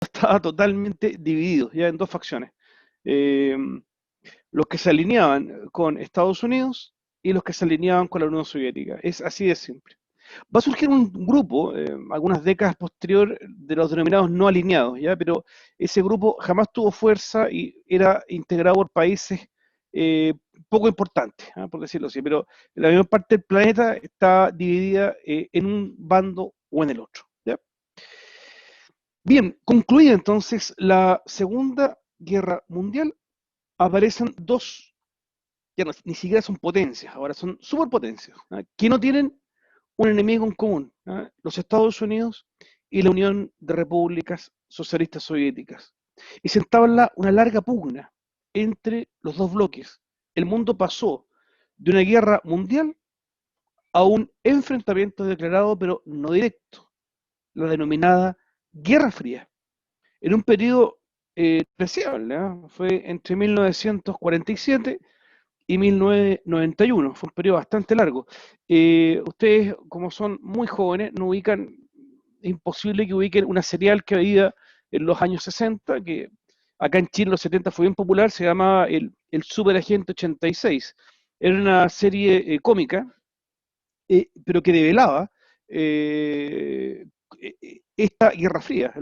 estaba totalmente dividido, ya en dos facciones. Eh, los que se alineaban con Estados Unidos y los que se alineaban con la Unión Soviética. Es así de simple. Va a surgir un grupo, algunas décadas posterior, de los denominados no alineados, ¿ya? Pero ese grupo jamás tuvo fuerza y era integrado por países eh, poco importantes, ¿ah? Por decirlo así, pero la mayor parte del planeta está dividida en un bando o en el otro, ¿ya? Bien, concluida entonces la Segunda Guerra Mundial, aparecen dos, ya no, ni siquiera son potencias, ahora son superpotencias, ¿ah? Que no tienen un enemigo en común, ¿ah? Los Estados Unidos y la Unión de Repúblicas Socialistas Soviéticas. Y se entabla una larga pugna entre los dos bloques. El mundo pasó de una guerra mundial a un enfrentamiento declarado pero no directo, la denominada Guerra Fría, en un periodo apreciable, ¿eh? Fue entre 1947 y 1991, fue un periodo bastante largo. Ustedes, como son muy jóvenes, no ubican, es imposible que ubiquen una serial que había en los años 60, que acá en Chile en los 70 fue bien popular, se llamaba el Super Agente 86. Era una serie cómica, pero que develaba eh, esta Guerra Fría.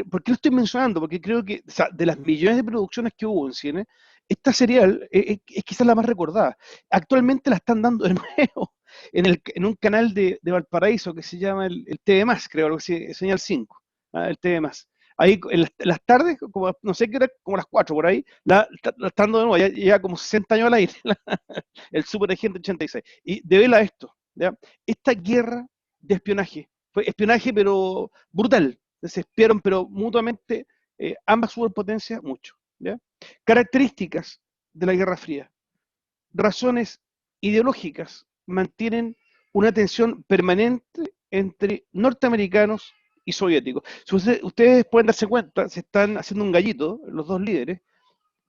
¿Por qué lo estoy mencionando? Porque creo que, o sea, de las millones de producciones que hubo en cine, esta serial es quizás la más recordada. Actualmente la están dando de nuevo en un canal de Valparaíso que se llama el TV+, creo, algo así, Señal 5, el TV+. Ahí en las tardes, como, no sé qué era, como las 4 por ahí, la están dando de nuevo, ya lleva como 60 años al aire, el Super Agente 86. Y devela esto, ¿ya? Esta guerra de espionaje, fue espionaje pero brutal, se espiaron pero mutuamente ambas superpotencias mucho, ¿ya? Características de la Guerra Fría, razones ideológicas mantienen una tensión permanente entre norteamericanos y soviéticos. Si ustedes pueden darse cuenta, se están haciendo un gallito, los dos líderes,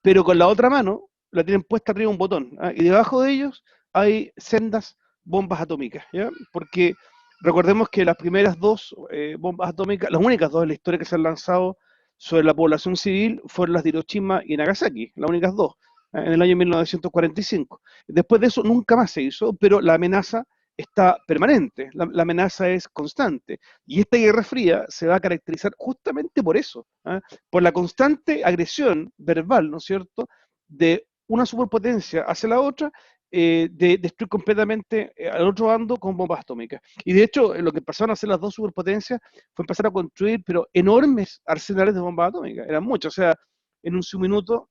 pero con la otra mano la tienen puesta arriba un botón, ¿ah? Y debajo de ellos hay sendas bombas atómicas, ¿ya? Porque recordemos que las primeras dos bombas atómicas, las únicas dos en la historia que se han lanzado sobre la población civil fueron las de Hiroshima y Nagasaki, las únicas dos, en el año 1945. Después de eso nunca más se hizo, pero la amenaza está permanente, la amenaza es constante. Y esta Guerra Fría se va a caracterizar justamente por eso, ¿ah? Por la constante agresión verbal, ¿no es cierto?, de una superpotencia hacia la otra, de destruir completamente al otro bando con bombas atómicas. Y de hecho, lo que empezaron a hacer las dos superpotencias fue empezar a construir, pero enormes arsenales de bombas atómicas, eran muchas, o sea, en un subminuto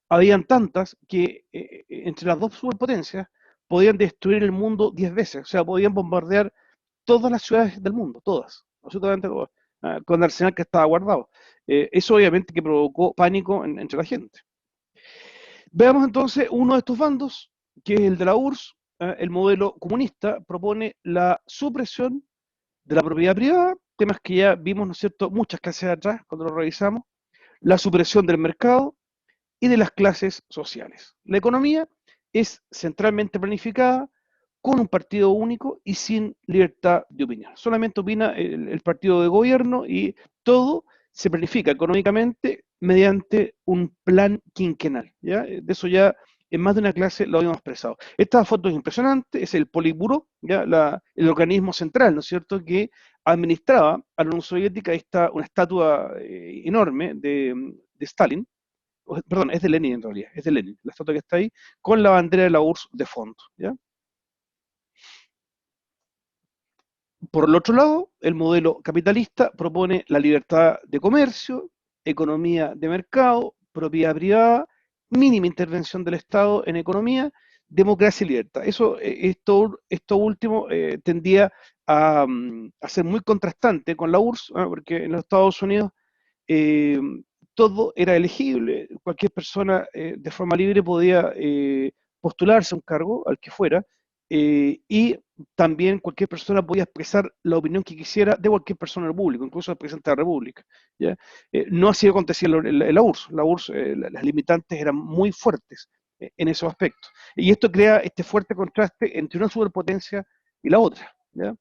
habían tantas que entre las dos superpotencias podían destruir el mundo 10 veces, o sea, podían bombardear todas las ciudades del mundo, todas, absolutamente todas, con el arsenal que estaba guardado. Eso obviamente que provocó pánico entre la gente. Veamos entonces uno de estos bandos, que es el de la URSS. El modelo comunista propone la supresión de la propiedad privada, temas que ya vimos, ¿no es cierto?, muchas clases atrás cuando lo revisamos, la supresión del mercado y de las clases sociales. La economía es centralmente planificada, con un partido único y sin libertad de opinión. Solamente opina el partido de gobierno y todo se planifica económicamente mediante un plan quinquenal, ¿ya? De eso ya en más de una clase lo habíamos expresado. Esta foto es impresionante, es el Politburó, ¿ya? El organismo central, ¿no es cierto?, que administraba a la Unión Soviética. Ahí está una estatua enorme de Stalin, perdón, es de Lenin en realidad, es de Lenin, la estatua que está ahí, con la bandera de la URSS de fondo, ¿ya? Por el otro lado, el modelo capitalista propone la libertad de comercio, economía de mercado, propiedad privada, mínima intervención del Estado en economía, democracia y libertad. Esto último tendía a ser muy contrastante con la URSS, ¿no? Porque en los Estados Unidos eh, todo era elegible, cualquier persona de forma libre podía postularse a un cargo, al que fuera, y también cualquier persona podía expresar la opinión que quisiera de cualquier persona del público, incluso el presidente de la República, ¿ya? No así acontecía en la URSS. La URSS, las limitantes eran muy fuertes en esos aspectos. Y esto crea este fuerte contraste entre una superpotencia y la otra, ¿ya?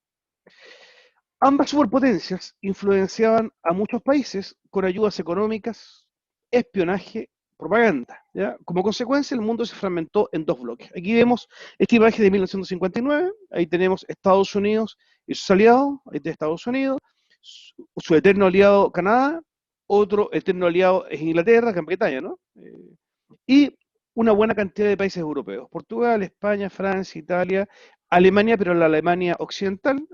Ambas superpotencias influenciaban a muchos países con ayudas económicas, espionaje, propaganda. ¿Ya? Como consecuencia, el mundo se fragmentó en dos bloques. Aquí vemos esta imagen de 1959, ahí tenemos Estados Unidos y sus aliados, ahí está Estados Unidos, su eterno aliado Canadá, otro eterno aliado es Inglaterra, Gran Bretaña, ¿no? Y una buena cantidad de países europeos, Portugal, España, Francia, Italia, Alemania, pero la Alemania occidental,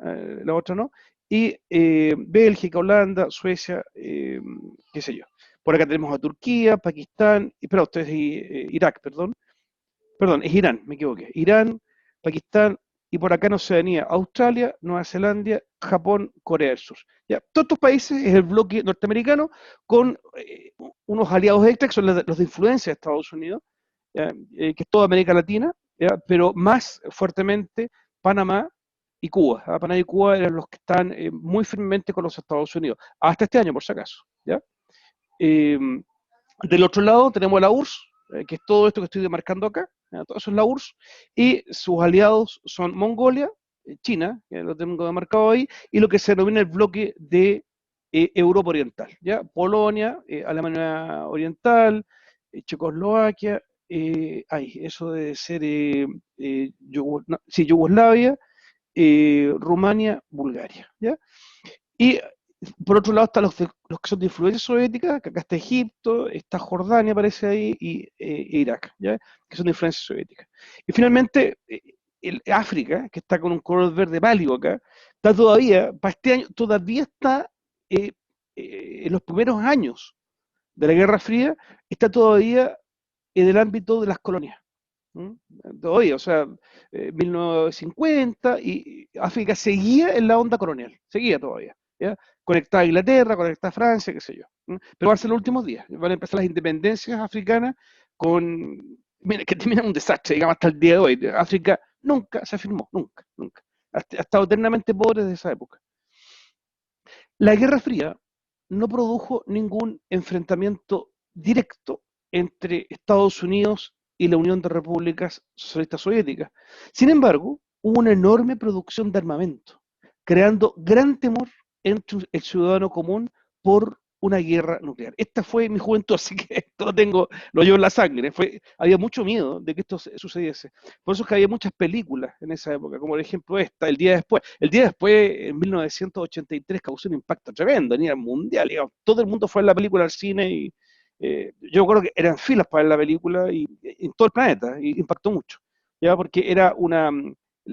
la otra no, y Bélgica, Holanda, Suecia, qué sé yo. Por acá tenemos a Turquía, Pakistán, pero ustedes Irak, perdón, es Irán, me equivoqué. Irán, Pakistán, y por acá en Oceanía, Australia, Nueva Zelanda, Japón, Corea del Sur. ¿Ya? Todos estos países es el bloque norteamericano con unos aliados extra que son los de influencia de Estados Unidos, ¿ya? Que es toda América Latina, ¿ya? Pero más fuertemente Panamá y Cuba. ¿Ya? Panamá y Cuba eran los que están muy firmemente con los Estados Unidos, hasta este año por si acaso. ¿Ya? Eh, del otro lado tenemos la URSS, que es todo esto que estoy demarcando acá, todo eso es la URSS, y sus aliados son Mongolia, China, que lo tengo demarcado ahí, y lo que se denomina el bloque de Europa Oriental, ¿ya? Polonia, Alemania Oriental, Checoslovaquia, eso debe ser no, sí, Yugoslavia, Rumania, Bulgaria, ¿ya? Y por otro lado están los que son de influencia soviética, que acá está Egipto, está Jordania, aparece ahí, y Irak, ¿ya? Que son de influencia soviética. Y finalmente, África, que está con un color verde pálido acá, está todavía, para este año, todavía está eh, en los primeros años de la Guerra Fría, está todavía en el ámbito de las colonias. ¿Mm? Todavía, o sea, 1950 y África seguía en la onda colonial, seguía todavía, ¿ya? Conectada a Inglaterra, conectada a Francia, qué sé yo. ¿Mm? Pero van a ser los últimos días, van a empezar las independencias africanas con, mira, que terminan un desastre, digamos, hasta el día de hoy. África nunca se afirmó, nunca, nunca. Ha estado eternamente pobre desde esa época. La Guerra Fría no produjo ningún enfrentamiento directo entre Estados Unidos y la Unión de Repúblicas Socialistas Soviéticas. Sin embargo, hubo una enorme producción de armamento, creando gran temor entre el ciudadano común por una guerra nuclear. Esta fue mi juventud, así que esto lo llevo en la sangre. Había mucho miedo de que esto sucediese. Por eso es que había muchas películas en esa época, como por ejemplo esta, El Día Después. El Día Después, en 1983, causó un impacto tremendo a nivel mundial. Digamos. Todo el mundo fue a la película al cine y yo creo que eran filas para ver la película y en todo el planeta, y impactó mucho. ¿Ya? Porque era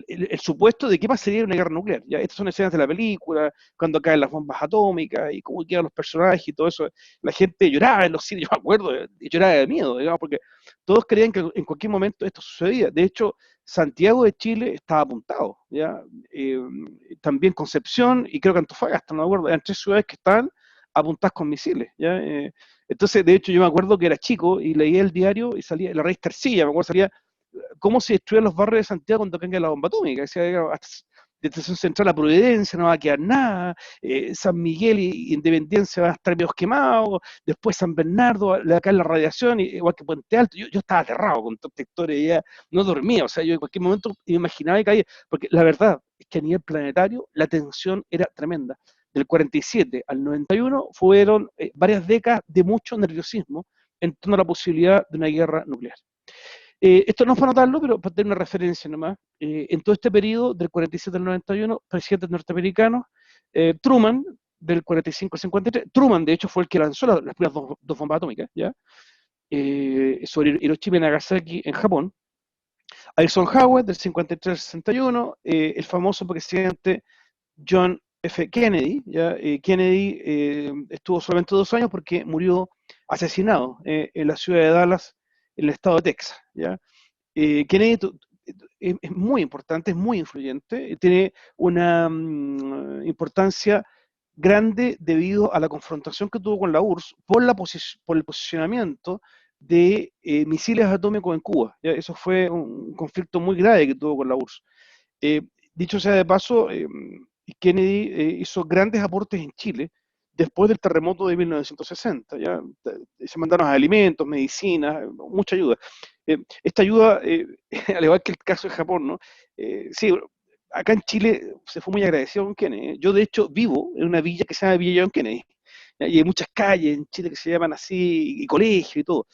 el supuesto de qué pasaría en una guerra nuclear. ¿Ya? Estas son escenas de la película, cuando caen las bombas atómicas y cómo quedan los personajes y todo eso. La gente lloraba en los cines, yo me acuerdo, lloraba de miedo, digamos, porque todos creían que en cualquier momento esto sucedía. De hecho, Santiago de Chile estaba apuntado, ¿ya? Eh, también Concepción y creo que Antofagasta, no me acuerdo, eran tres ciudades que estaban apuntadas con misiles, ¿ya? Entonces, de hecho, yo me acuerdo que era chico y leía el diario y salía, la raíz Tercilla, me acuerdo, salía cómo se destruyen los barrios de Santiago cuando caiga la bomba atómica. Decía, de Estación Central a Providencia no va a quedar nada, San Miguel y Independencia van a estar medio quemados, después San Bernardo le va a caer la radiación, igual que Puente Alto. Yo estaba aterrado con toda esta historia, ya no dormía, o sea, yo en cualquier momento me imaginaba que caía, porque la verdad es que a nivel planetario la tensión era tremenda. Del 47 al 91 fueron varias décadas de mucho nerviosismo en torno a la posibilidad de una guerra nuclear. Esto no es para notarlo, pero para tener una referencia nomás. En todo este periodo, del 47 al 91, presidentes norteamericanos, Truman, del 45 al 53, Truman de hecho fue el que lanzó las primeras dos bombas atómicas, ¿ya? Sobre Hiroshima y Nagasaki en Japón. Eisenhower, del 53 al 61, el famoso presidente John F. Kennedy, ¿ya? Kennedy estuvo solamente 2 años porque murió asesinado en la ciudad de Dallas, en el estado de Texas, ¿ya? Kennedy es muy importante, es muy influyente, tiene una importancia grande debido a la confrontación que tuvo con la URSS por el posicionamiento de misiles atómicos en Cuba. ¿Ya? Eso fue un conflicto muy grave que tuvo con la URSS. Eh, Dicho sea de paso, Kennedy hizo grandes aportes en Chile después del terremoto de 1960. ¿Ya? Se mandaron alimentos, medicinas, mucha ayuda. Esta ayuda, al igual que el caso de Japón, ¿no? Sí, acá en Chile se fue muy agradecido con Kennedy. Yo, de hecho, vivo en una villa que se llama Villa John Kennedy. Y hay muchas calles en Chile que se llaman así, y colegios y todo.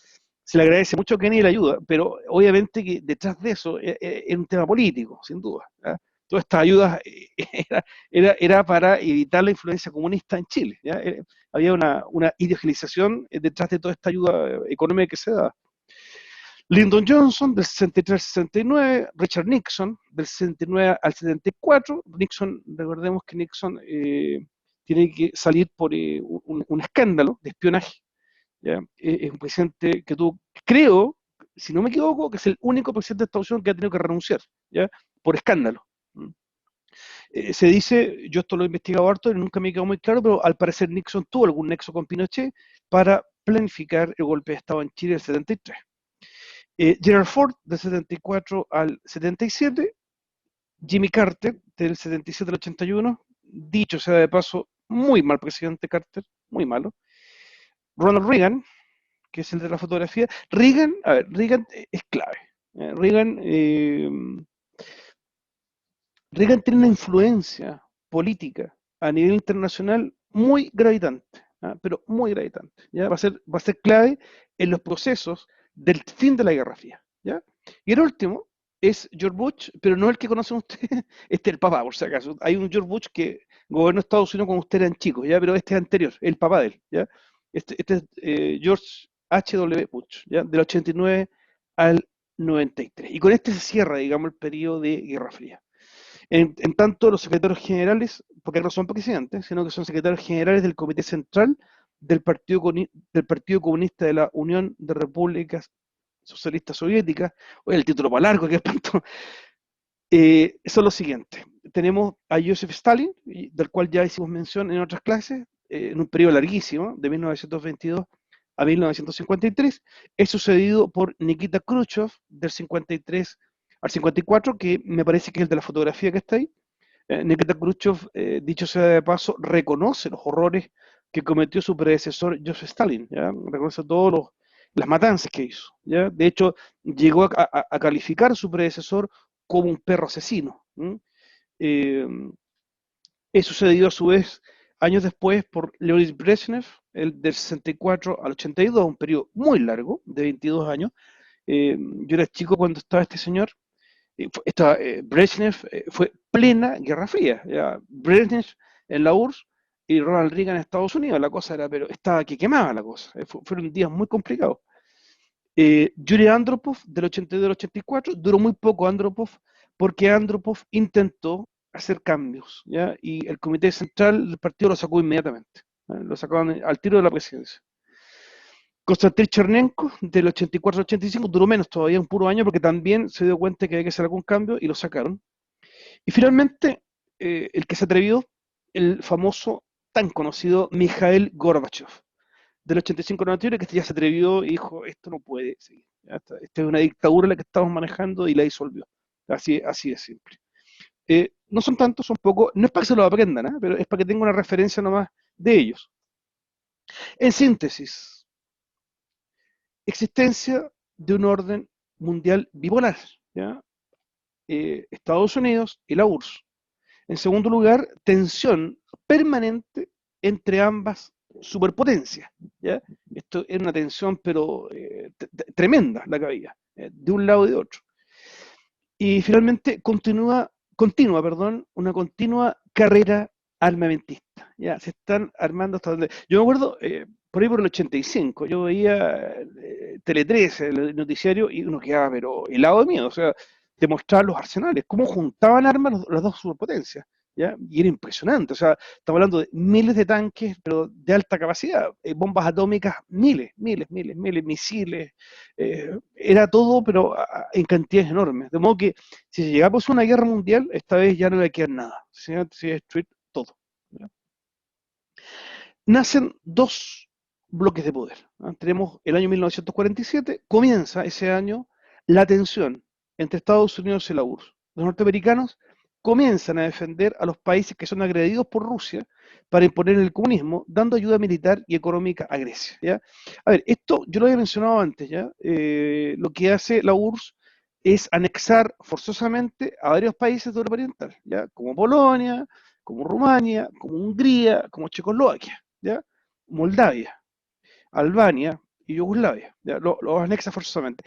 Se le agradece mucho a Kennedy la ayuda, pero obviamente que detrás de eso es un tema político, sin duda. ¿Ya? Todas estas ayudas era para evitar la influencia comunista en Chile. ¿Ya? Había una ideologización detrás de toda esta ayuda económica que se da. Lyndon Johnson del 63 al 69, Richard Nixon del 69 al 74. Nixon, recordemos que Nixon tiene que salir por un escándalo de espionaje. ¿Ya? Es un presidente que tuvo, creo, si no me equivoco, que es el único presidente de Estados Unidos que ha tenido que renunciar, ¿ya? Por escándalo. Se dice, yo esto lo he investigado harto y nunca me quedó muy claro, pero al parecer Nixon tuvo algún nexo con Pinochet para planificar el golpe de Estado en Chile del 73. Gerald Ford del 74 al 77, Jimmy Carter del 77 al 81, dicho sea de paso, muy mal presidente Carter, muy malo. Ronald Reagan, que es el de la fotografía. Reagan, a ver, Reagan es clave. Reagan, Reagan tiene una influencia política a nivel internacional muy gravitante, pero muy gravitante. ¿Ya? Va a ser clave en los procesos del fin de la Guerra Fría. ¿Ya? Y el último es George Bush, pero no el que conocen ustedes, este es el papá, por si acaso. Hay un George Bush que gobernó Estados Unidos cuando ustedes eran chicos, ¿ya? Pero este es anterior, el papá de él. ¿Ya? Este es George H.W. Bush, ¿ya? Del 89 al 93. Y con este se cierra, digamos, el periodo de Guerra Fría. En tanto, los secretarios generales, porque no son presidentes, sino que son secretarios generales del Comité Central del Partido Comunista de la Unión de Repúblicas Socialistas Soviéticas. Oye, el título más largo, que espanto. Son los siguientes. Tenemos a Joseph Stalin, del cual ya hicimos mención en otras clases, en un periodo larguísimo, de 1922 a 1953. Es sucedido por Nikita Khrushchev, del 53 al 54, que me parece que es el de la fotografía que está ahí. Nikita Khrushchev, dicho sea de paso, reconoce los horrores que cometió su predecesor Joseph Stalin, ¿ya? Reconoce todas las matanzas que hizo, ¿ya? De hecho, llegó a calificar a su predecesor como un perro asesino. Eh, es sucedido a su vez años después por Leonid Brezhnev, el del 64 al 82, un periodo muy largo, de 22 años. Yo era chico cuando estaba este señor. Brezhnev fue plena Guerra Fría. ¿Ya? Brezhnev en la URSS y Ronald Reagan en Estados Unidos. La cosa era, pero estaba que quemaba la cosa. Fueron días muy complicados. Yuri Andropov, del 82 al 84, duró muy poco Andropov, porque Andropov intentó hacer cambios, ¿ya? Y el Comité Central del partido lo sacó inmediatamente. ¿Ya? Lo sacaban al tiro de la presidencia. Konstantin Chernenko, del 84 al 85, duró menos todavía, un puro año, porque también se dio cuenta que había que hacer algún cambio y lo sacaron. Y finalmente, el que se atrevió, el famoso, tan conocido Mikhail Gorbachev, del 85 al 91, que este ya se atrevió y dijo, esto no puede seguir. Esta es una dictadura la que estamos manejando y la disolvió. Así de simple. No son tantos, son pocos, no es para que se lo aprendan, pero es para que tengan una referencia nomás de ellos. En síntesis, existencia de un orden mundial bipolar, ¿ya? Estados Unidos y la URSS. En segundo lugar, tensión permanente entre ambas superpotencias, ¿ya? Esto es una tensión, pero tremenda la que había, de un lado y de otro. Y finalmente, perdón, una continua carrera armamentista. Ya, se están armando hasta donde. Yo me acuerdo, por ahí por el 85, yo veía Tele 13, el noticiario, y uno quedaba, pero helado de miedo. O sea, te mostraban los arsenales, cómo juntaban armas las dos superpotencias. ¿Ya? Y era impresionante. O sea, estamos hablando de miles de tanques, pero de alta capacidad, bombas atómicas, miles, misiles. Era todo, pero en cantidades enormes. De modo que si llegamos a una guerra mundial, esta vez ya no iba a quedar nada. Se iba a destruir todo. ¿Ya? Nacen dos bloques de poder. ¿No? Tenemos el año 1947, comienza ese año la tensión entre Estados Unidos y la URSS. Los norteamericanos comienzan a defender a los países que son agredidos por Rusia para imponer el comunismo, dando ayuda militar y económica a Grecia. ¿Ya? A ver, esto yo lo había mencionado antes, ¿ya? Lo que hace la URSS es anexar forzosamente a varios países de Europa Oriental, ¿ya? Como Polonia, como Rumania, como Hungría, como Checoslovaquia, ¿ya? Moldavia, Albania y Yugoslavia, ¿ya? Los anexa forzosamente.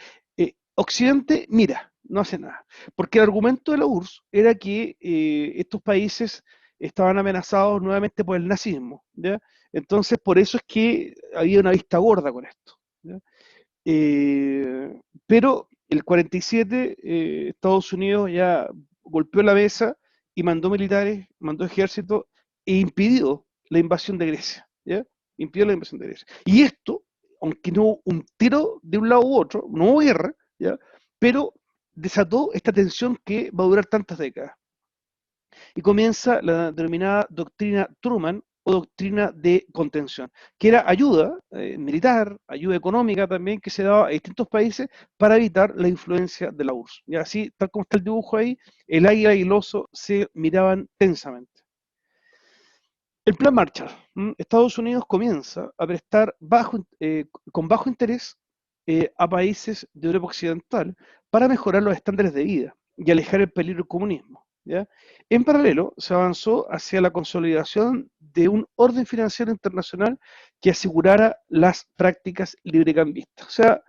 Occidente, mira, no hace nada, porque el argumento de la URSS era que estos países estaban amenazados nuevamente por el nazismo, ¿ya? Entonces, por eso es que había una vista gorda con esto, ¿ya? Pero el 47, Estados Unidos ya golpeó la mesa y mandó militares, mandó ejército e impidió la invasión de Grecia, ¿ya? Impidió la invasión de Grecia. Y esto, aunque no hubo un tiro de un lado u otro, no hubo guerra, ¿ya? Pero desató esta tensión que va a durar tantas décadas y comienza la denominada doctrina Truman o doctrina de contención, que era ayuda militar, ayuda económica también que se daba a distintos países para evitar la influencia de la URSS. Y así, tal como está el dibujo ahí, el águila y el oso se miraban tensamente. El plan Marshall. Estados Unidos comienza a prestar con bajo interés a países de Europa Occidental para mejorar los estándares de vida y alejar el peligro del comunismo, ¿ya? En paralelo, se avanzó hacia la consolidación de un orden financiero internacional que asegurara las prácticas librecambistas. O sea,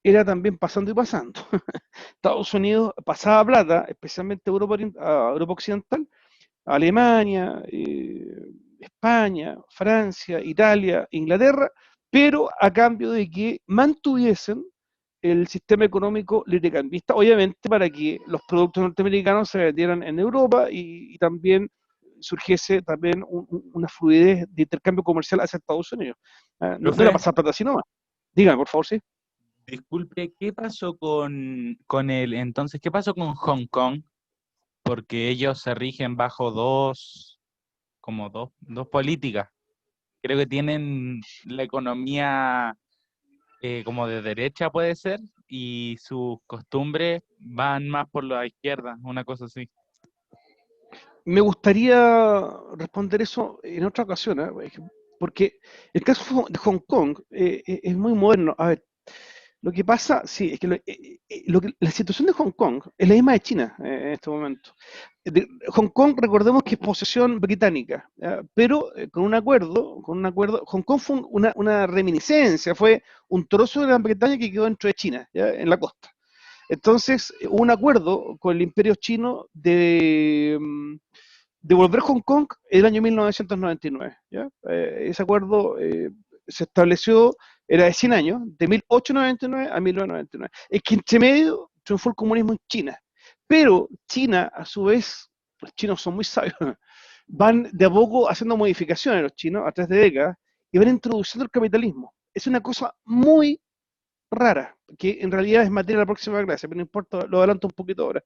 era también pasando y pasando. Estados Unidos pasaba plata, especialmente a Europa Occidental, Alemania, España, Francia, Italia, Inglaterra, pero a cambio de que mantuviesen el sistema económico librecambista, obviamente para que los productos norteamericanos se vendieran en Europa y también surgiese también una fluidez de intercambio comercial hacia Estados Unidos. No era Profe, pasar plata así nomás. Dígame, por favor, sí. disculpe, ¿qué pasó con el entonces, qué pasó con Hong Kong? Porque ellos se rigen bajo dos políticas. Creo que tienen la economía como de derecha, puede ser, y sus costumbres van más por la izquierda, una cosa así. Me gustaría responder eso en otra ocasión, ¿eh? Porque el caso de Hong Kong es muy moderno. A ver, lo que pasa, sí, es que, la situación de Hong Kong es la misma de China en este momento. Hong Kong, recordemos que es posesión británica, ¿ya? Pero con un acuerdo, Hong Kong fue una reminiscencia, fue un trozo de Gran Bretaña que quedó dentro de China, ¿ya? En la costa. Entonces, hubo un acuerdo con el imperio chino de devolver Hong Kong en el año 1999. ¿Ya? Ese acuerdo se estableció, era de 100 años, de 1899 a 1999. Es que entre medio triunfó el comunismo en China. Pero China, a su vez, los chinos son muy sabios, van de a poco haciendo modificaciones los chinos a través de décadas y van introduciendo el capitalismo. Es una cosa muy rara, que en realidad es materia de la próxima clase, pero no importa, lo adelanto un poquito ahora.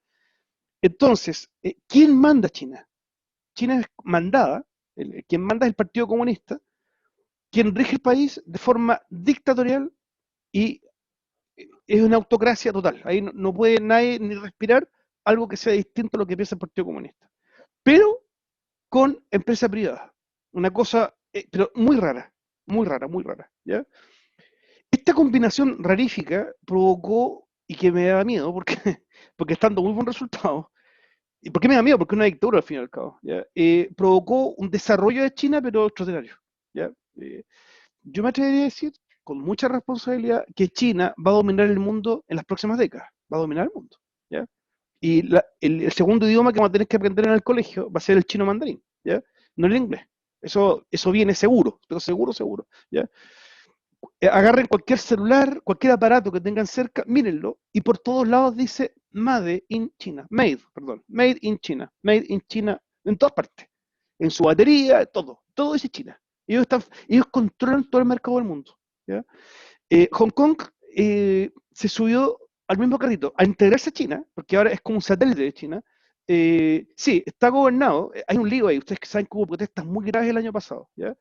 Entonces, ¿quién manda China? China es mandada, quien manda es el Partido Comunista, quien rige el país de forma dictatorial y es una autocracia total. Ahí no puede nadie ni respirar algo que sea distinto a lo que piensa el Partido Comunista. Pero con empresa privada. Una cosa, pero muy rara, muy rara, muy rara. ¿Ya? Esta combinación rarífica provocó, y que me da miedo, porque, porque está dando muy buen resultado. ¿Y por qué me da miedo? Porque es una dictadura al fin y al cabo. ¿Ya? Provocó un desarrollo de China, pero extraordinario. ¿Ya? Eh, yo me atrevería a decir, con mucha responsabilidad, que China va a dominar el mundo en las próximas décadas. Va a dominar el mundo. ¿Ya? Y el segundo idioma que vamos a tener que aprender en el colegio va a ser el chino mandarín. ¿Ya? No el inglés. Eso viene seguro, pero seguro, seguro. ¿Ya? Agarren cualquier celular, cualquier aparato que tengan cerca, mírenlo, y por todos lados dice Made in China, Made in China, Made in China, en todas partes, en su batería, todo dice China. Ellos controlan todo el mercado del mundo. ¿Ya? Hong Kong se subió al mismo carrito, a integrarse a China, porque ahora es como un satélite de China. Sí, está gobernado, hay un lío ahí, ustedes que saben que hubo protestas muy graves el año pasado. ¿Ya?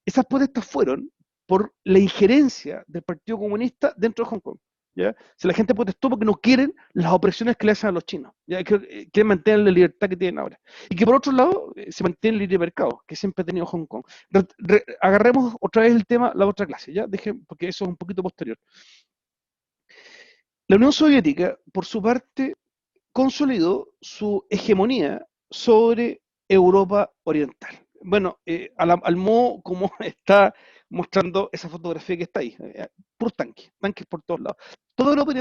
Esas protestas fueron por la injerencia del Partido Comunista dentro de Hong Kong. ¿Ya? Si la gente protestó porque no quieren las opresiones que le hacen a los chinos, ¿ya? Quieren mantener la libertad que tienen ahora. Y que por otro lado se mantiene el libre mercado, que siempre ha tenido Hong Kong. Agarremos otra vez el tema, la otra clase, ¿ya? Porque eso es un poquito posterior. La Unión Soviética, por su parte, consolidó su hegemonía sobre Europa Oriental. Bueno, al modo como está mostrando esa fotografía que está ahí, puros tanques, tanques por todos lados. Todo Europa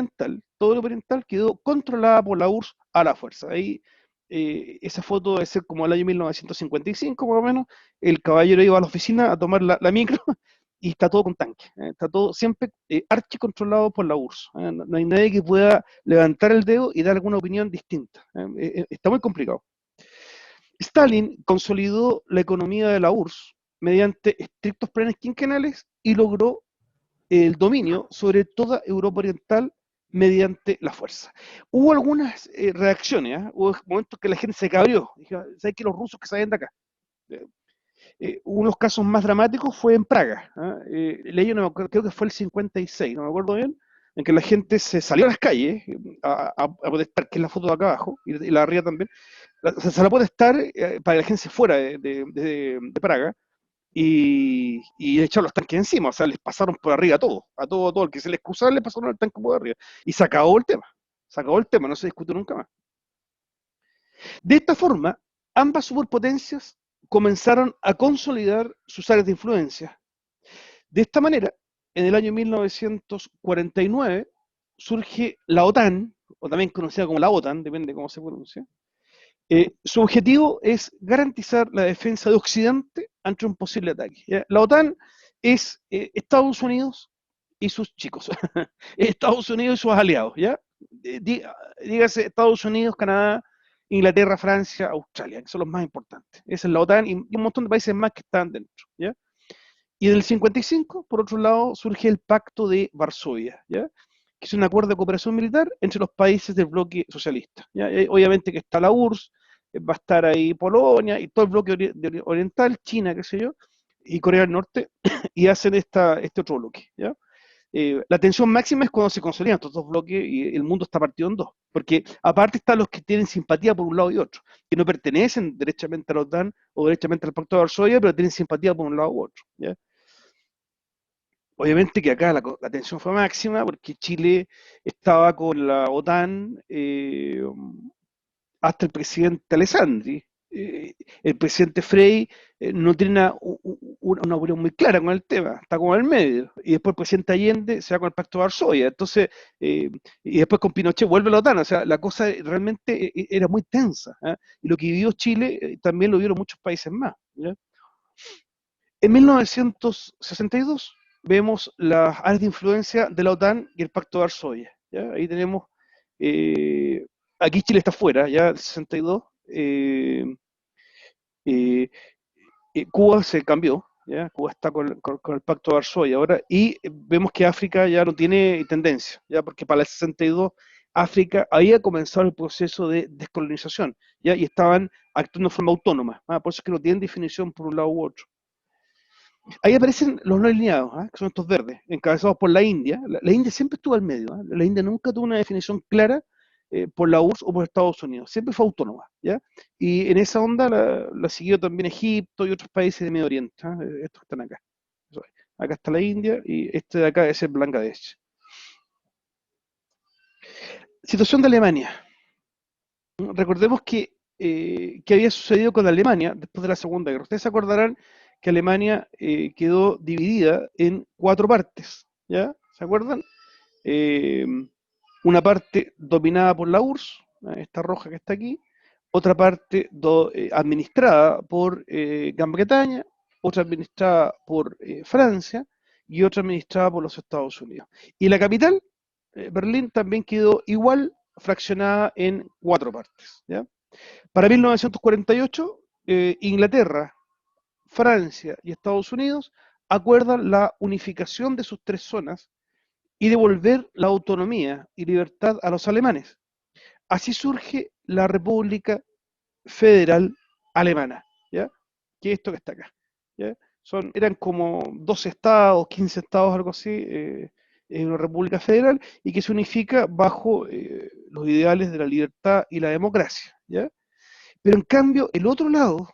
Oriental quedó controlada por la URSS a la fuerza. Ahí, esa foto debe ser como el año 1955, más o menos. El caballero iba a la oficina a tomar la micro y está todo con tanques. Está todo siempre archicontrolado por la URSS. No, no hay nadie que pueda levantar el dedo y dar alguna opinión distinta. Está muy complicado. Stalin consolidó la economía de la URSS mediante estrictos planes quinquenales y logró el dominio sobre toda Europa Oriental mediante la fuerza. Hubo algunas reacciones, hubo momentos que la gente se cabrió, dijo, ¿sabes que los rusos que salen de acá? Uno de los casos más dramáticos fue en Praga. Leí, no me acuerdo, creo que fue el 56, no me acuerdo bien, en que la gente se salió a las calles a protestar, que es la foto de acá abajo, y la de arriba también, se salió a protestar para que la gente se fuera de Praga y echaron los tanques encima, o sea, les pasaron por arriba a todo el que se les excusaba, le pasaron el tanque por arriba. Y se acabó el tema, no se discutió nunca más. De esta forma, ambas superpotencias comenzaron a consolidar sus áreas de influencia. De esta manera, en el año 1949 surge la OTAN, o también conocida como la OTAN, depende de cómo se pronuncia. Su objetivo es garantizar la defensa de Occidente ante un posible ataque. ¿Ya? La OTAN es Estados Unidos y sus chicos, Estados Unidos y sus aliados, ¿ya? Dígase Estados Unidos, Canadá, Inglaterra, Francia, Australia, que son los más importantes. Esa es la OTAN y un montón de países más que están dentro, ¿ya? Y en el 55, por otro lado, surge el Pacto de Varsovia, ¿ya? Que es un acuerdo de cooperación militar entre los países del bloque socialista. ¿Ya? Obviamente que está la URSS, va a estar ahí Polonia y todo el bloque oriental, China, qué sé yo, y Corea del Norte, y hacen este otro bloque. ¿Ya? La tensión máxima es cuando se consolidan estos dos bloques y el mundo está partido en dos. Porque aparte están los que tienen simpatía por un lado y otro, que no pertenecen derechamente a la OTAN o derechamente al Pacto de Varsovia, pero tienen simpatía por un lado u otro. ¿Ya? Obviamente que acá la tensión fue máxima porque Chile estaba con la OTAN hasta el presidente Alessandri. El presidente Frey no tiene una opinión muy clara con el tema, está como en el medio. Y después el presidente Allende se va con el Pacto de Varsovia. Entonces, y después con Pinochet vuelve la OTAN. O sea, la cosa realmente era muy tensa. ¿eh? Y lo que vivió Chile también lo vieron muchos países más. ¿ya? En 1962 vemos las áreas de influencia de la OTAN y el Pacto de Varsovia. ¿ya? Ahí tenemos, eh, aquí Chile está fuera, ya el 62. Eh, Cuba se cambió, ¿ya? Cuba está con el Pacto de Varsovia ahora, y vemos que África ya no tiene tendencia, ¿ya? Porque para el 62 África había comenzado el proceso de descolonización, ¿ya? Y estaban actuando de forma autónoma, ¿ah? Por eso es que no tienen definición por un lado u otro. Ahí aparecen los no alineados, ¿ah? Que son estos verdes, encabezados por la India. La India siempre estuvo al medio, ¿ah? La India nunca tuvo una definición clara por la URSS o por Estados Unidos, siempre fue autónoma, ¿ya? Y en esa onda la siguió también Egipto y otros países de Medio Oriente, ¿ah? Estos que están acá. Acá está la India y este de acá es el Bangladesh. Situación de Alemania. Recordemos que había sucedido con Alemania después de la Segunda Guerra. Ustedes se acordarán que Alemania quedó dividida en cuatro partes, ¿ya? ¿Se acuerdan? Eh, una parte dominada por la URSS, esta roja que está aquí, otra parte administrada por Gran Bretaña, otra administrada por Francia y otra administrada por los Estados Unidos. Y la capital, Berlín, también quedó igual fraccionada en cuatro partes. ¿ya? Para 1948, Inglaterra, Francia y Estados Unidos acuerdan la unificación de sus tres zonas y devolver la autonomía y libertad a los alemanes. Así surge la República Federal Alemana, ¿ya? Que es esto que está acá, ¿ya? Eran como 12 estados, 15 estados, algo así, en una república federal y que se unifica bajo los ideales de la libertad y la democracia, ¿ya? Pero en cambio, el otro lado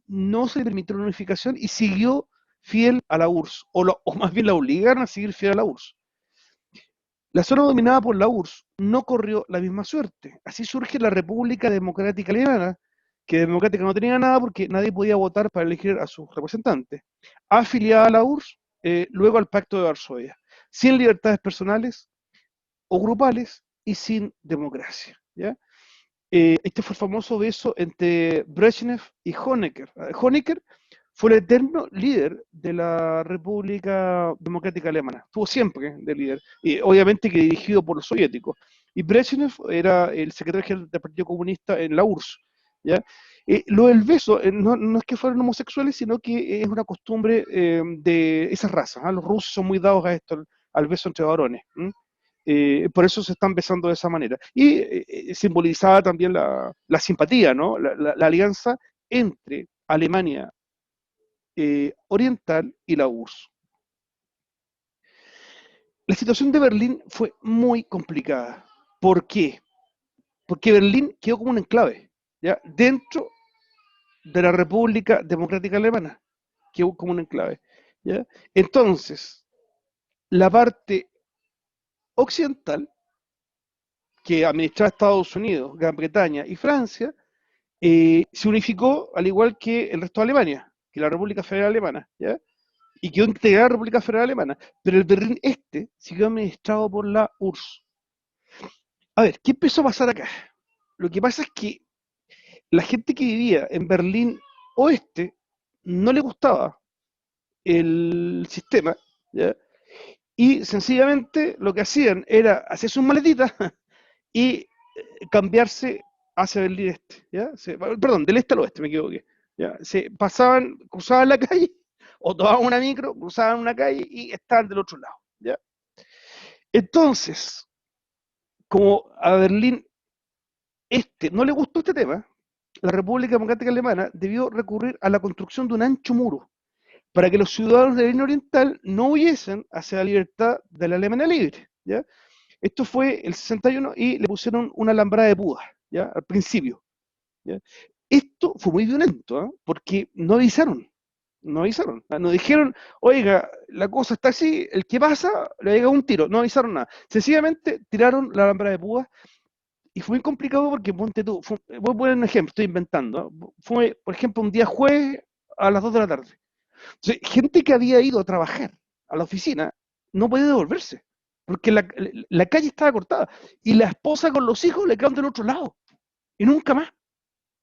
no se le permitió la unificación y siguió fiel a la URSS, o más bien la obligaron a seguir fiel a la URSS. La zona dominada por la URSS no corrió la misma suerte. Así surge la República Democrática Alemana, que democrática no tenía nada porque nadie podía votar para elegir a sus representantes. Afiliada a la URSS, luego al Pacto de Varsovia, sin libertades personales o grupales y sin democracia. ¿Ya? Este fue el famoso beso entre Brezhnev y Honecker. Honecker fue el eterno líder de la República Democrática Alemana. Estuvo siempre de líder, y obviamente que dirigido por los soviéticos. Y Brezhnev era el secretario general del Partido Comunista en la URSS. ¿Ya? Lo del beso no es que fueran homosexuales, sino que es una costumbre de esas razas. Los rusos son muy dados a esto, al beso entre varones. Por eso se están besando de esa manera. Y simbolizaba también la simpatía, ¿no? La alianza entre Alemania Oriental y la URSS. La situación de Berlín fue muy complicada. ¿Por qué? Porque Berlín quedó como un enclave, ¿ya? Dentro de la República Democrática Alemana, quedó como un enclave, ¿ya? Entonces, la parte occidental, que administraba Estados Unidos, Gran Bretaña y Francia, se unificó al igual que el resto de Alemania, que la República Federal Alemana, ¿ya? Y quedó integrada a la República Federal Alemana, pero el Berlín Este siguió administrado por la URSS. A ver, ¿qué empezó a pasar acá? Lo que pasa es que la gente que vivía en Berlín Oeste no le gustaba el sistema, ¿ya? Y sencillamente lo que hacían era hacer sus maletitas y cambiarse hacia Berlín Este, ¿ya? Perdón, del este al oeste, me equivoqué. ¿Ya? Se pasaban, cruzaban la calle, o tomaban una micro, cruzaban una calle y estaban del otro lado, ¿ya? Entonces, como a Berlín Este no le gustó este tema, la República Democrática Alemana debió recurrir a la construcción de un ancho muro para que los ciudadanos de Berlín Oriental no huyesen hacia la libertad de la Alemania libre, ¿ya? Esto fue el 61 y le pusieron una alambrada de púas, ¿ya? Al principio, ¿ya? Esto fue muy violento, ¿eh? Porque no avisaron, ¿ah? No dijeron, oiga, la cosa está así, el que pasa le llega un tiro, no avisaron nada. Sencillamente tiraron la alambrada de púas y fue muy complicado porque, ponte tú, voy a poner un ejemplo, estoy inventando, ¿eh? Fue, por ejemplo, un día jueves a las 2 de la tarde. Entonces, gente que había ido a trabajar a la oficina no podía devolverse, porque la calle estaba cortada y la esposa con los hijos le quedaron del otro lado y nunca más,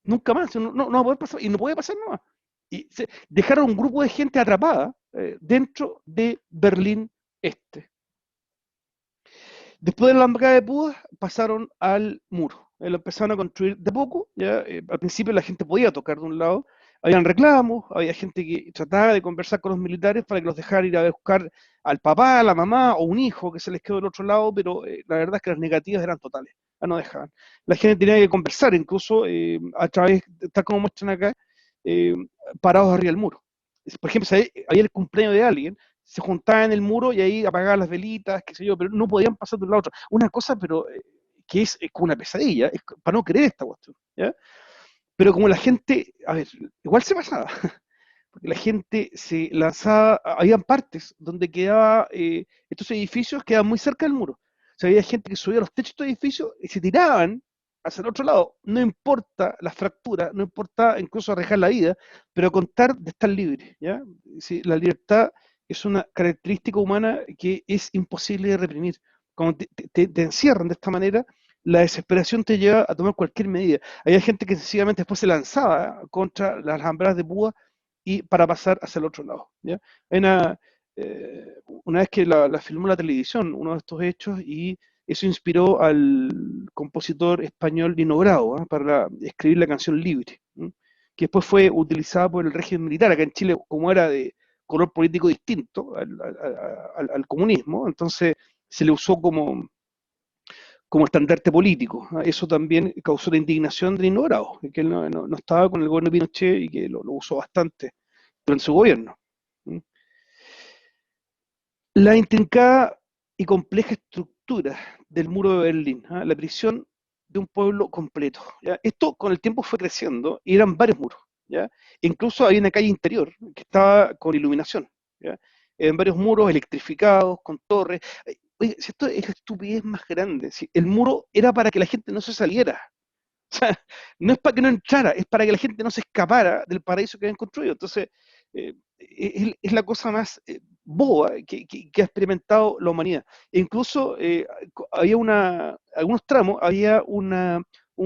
no va a poder pasar y no puede pasar nada. Y dejaron un grupo de gente atrapada dentro de Berlín Este. Después de la embajada de púas pasaron al muro. Lo empezaron a construir de poco. ¿Ya? Al principio la gente podía tocar de un lado. Habían reclamos, había gente que trataba de conversar con los militares para que los dejaran ir a buscar al papá, a la mamá o un hijo que se les quedó del otro lado, pero la verdad es que las negativas eran totales. No dejaban. La gente tenía que conversar, incluso a través, tal como muestran acá, eh, parados arriba del muro. Por ejemplo, si había el cumpleaños de alguien, se juntaban en el muro y ahí apagaban las velitas, qué sé yo, pero no podían pasar de un lado a otro. Una cosa, pero que es como una pesadilla, es para no creer esta cuestión, ¿ya? Pero como la gente, a ver, igual se pasaba, porque la gente se lanzaba, habían partes donde quedaba, estos edificios quedaban muy cerca del muro. O sea, había gente que subía a los techos de estos edificios y se tiraban hacia el otro lado. No importa la fractura, no importa incluso arriesgar la vida, pero contar de estar libre, ¿ya? Sí, la libertad es una característica humana que es imposible de reprimir. Cuando te encierran de esta manera, la desesperación te lleva a tomar cualquier medida. Había gente que sencillamente después se lanzaba contra las alambradas de púa y para pasar hacia el otro lado, ¿ya? Hay una vez que la filmó la televisión, uno de estos hechos, y eso inspiró al compositor español Lino Bravo, ¿eh? Para escribir la canción Libre, ¿eh? Que después fue utilizada por el régimen militar. Acá en Chile, como era de color político distinto al comunismo, entonces se le usó como estandarte político, ¿eh? Eso también causó la indignación de Lino Bravo, que él no estaba con el gobierno de Pinochet y que lo usó bastante durante su gobierno. La intrincada y compleja estructura del muro de Berlín, ¿ah? La prisión de un pueblo completo, ¿ya? Esto con el tiempo fue creciendo y eran varios muros, ¿ya? Incluso había una calle interior que estaba con iluminación, ¿ya? En varios muros electrificados, con torres. oye, si esto es la estupidez más grande, si el muro era para que la gente no se saliera, o sea, no es para que no entrara, es para que la gente no se escapara del paraíso que habían construido. Entonces, es la cosa más boba que ha experimentado la humanidad. E incluso había algunos tramos, había un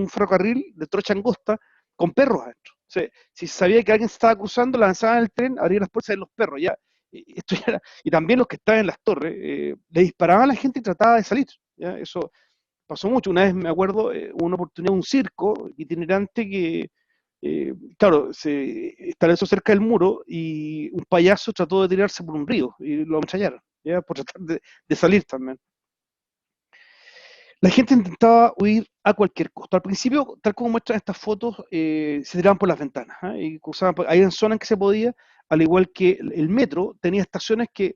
ferrocarril de trocha angosta con perros adentro. O sea, si sabía que alguien se estaba cruzando, lanzaban el tren, abrían las puertas de los perros. Ya, esto ya y también los que estaban en las torres, le disparaban a la gente y trataba de salir. ¿Ya? Eso pasó mucho. Una vez me acuerdo, hubo una oportunidad, un circo itinerante que, claro, se estableció cerca del muro y un payaso trató de tirarse por un río y lo ametrallaron, ¿ya? Por tratar de salir también. La gente intentaba huir a cualquier costo. Al principio, tal como muestran estas fotos, se tiraban por las ventanas, ¿ah? Y cruzaban hay en zonas en que se podía, al igual que el metro, tenía estaciones que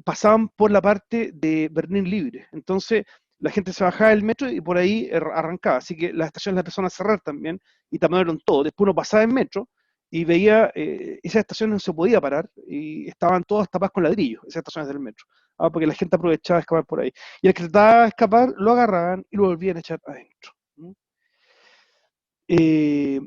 pasaban por la parte de Berlín Libre. Entonces, la gente se bajaba del metro y por ahí arrancaba. Así que las estaciones las empezaron a cerrar también y taparon todo. Después uno pasaba en metro y veía esas estaciones no se podía parar y estaban todas tapadas con ladrillos, esas estaciones del metro. Porque la gente aprovechaba de escapar por ahí. Y el que trataba de escapar lo agarraban y lo volvían a echar adentro. ¿No?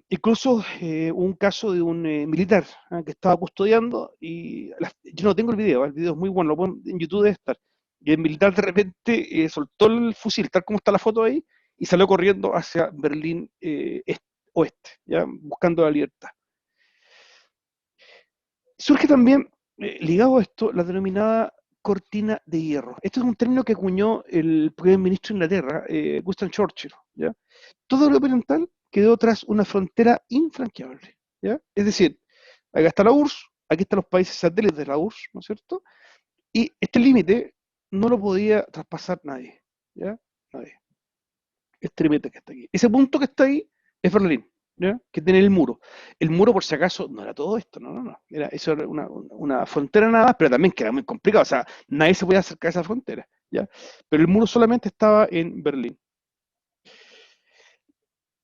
Incluso hubo un caso de un militar que estaba custodiando y yo no tengo el video es muy bueno, en YouTube debe estar. Y el militar de repente soltó el fusil, tal como está la foto ahí, y salió corriendo hacia Berlín oeste, ¿ya? Buscando la libertad. Surge también, ligado a esto, la denominada cortina de hierro. Este es un término que acuñó el primer ministro de Inglaterra, Winston Churchill. ¿Ya? Todo lo oriental quedó tras una frontera infranqueable. ¿Ya? Es decir, acá está la URSS, aquí están los países satélites de la URSS, ¿no es cierto? Y este límite no lo podía traspasar nadie. ¿Ya? Nadie. Este límite que está aquí. Ese punto que está ahí es Berlín. ¿Ya? Que tiene el muro. El muro, por si acaso, no era todo esto, no, no, no. Eso era una frontera nada más, pero también que era muy complicado, o sea, nadie se podía acercar a esa frontera, ¿ya? Pero el muro solamente estaba en Berlín.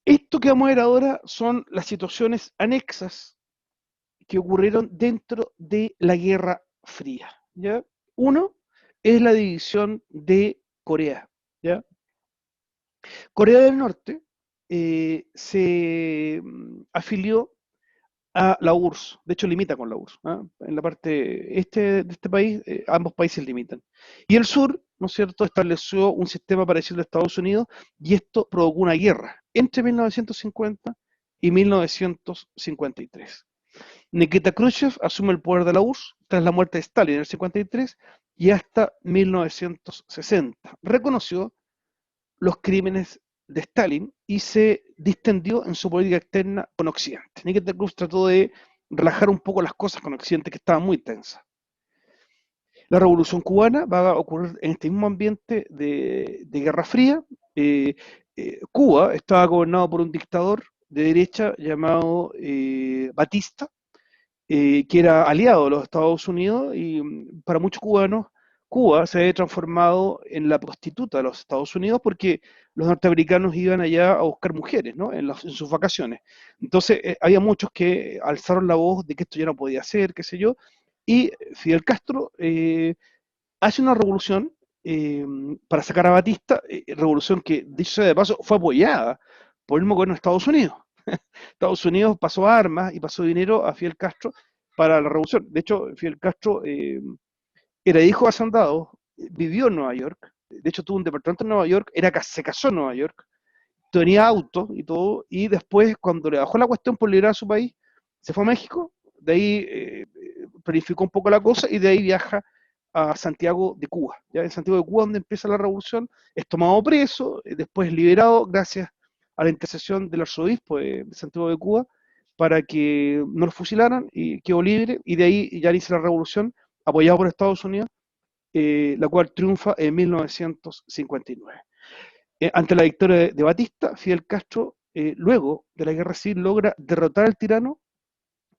Esto que vamos a ver ahora son las situaciones anexas que ocurrieron dentro de la Guerra Fría, ¿ya? Uno es la división de Corea, ¿ya? Corea del Norte se afilió a la URSS, de hecho limita con la URSS, ¿ah? En la parte este de este país, ambos países limitan. Y el sur, ¿no es cierto?, estableció un sistema parecido a Estados Unidos y esto provocó una guerra entre 1950 y 1953. Nikita Khrushchev asume el poder de la URSS tras la muerte de Stalin en el 53 y hasta 1960. Reconoció los crímenes de Stalin y se distendió en su política externa con Occidente. Nikita Khrushchev trató de relajar un poco las cosas con Occidente, que estaba muy tensa. La revolución cubana va a ocurrir en este mismo ambiente de Guerra Fría. Cuba estaba gobernado por un dictador de derecha llamado Batista, que era aliado de los Estados Unidos y para muchos cubanos Cuba se había transformado en la prostituta de los Estados Unidos porque los norteamericanos iban allá a buscar mujeres, ¿no? En sus vacaciones. Entonces había muchos que alzaron la voz de que esto ya no podía ser, qué sé yo, y Fidel Castro hace una revolución para sacar a Batista, revolución que, dicho sea de paso, fue apoyada por el mismo gobierno de Estados Unidos. Estados Unidos pasó armas y pasó dinero a Fidel Castro para la revolución. De hecho, Fidel Castro era hijo de hacendado, vivió en Nueva York, de hecho tuvo un departamento en Nueva York, se casó en Nueva York, tenía auto y todo, y después cuando le bajó la cuestión por liberar a su país, se fue a México, de ahí planificó un poco la cosa y de ahí viaja a Santiago de Cuba. ¿Ya? En Santiago de Cuba, donde empieza la revolución, es tomado preso, después liberado gracias a la intercesión del arzobispo de Santiago de Cuba para que no lo fusilaran y quedó libre, y de ahí ya inicia la revolución apoyado por Estados Unidos, la cual triunfa en 1959. Ante la victoria de Batista, Fidel Castro, luego de la guerra civil, logra derrotar al tirano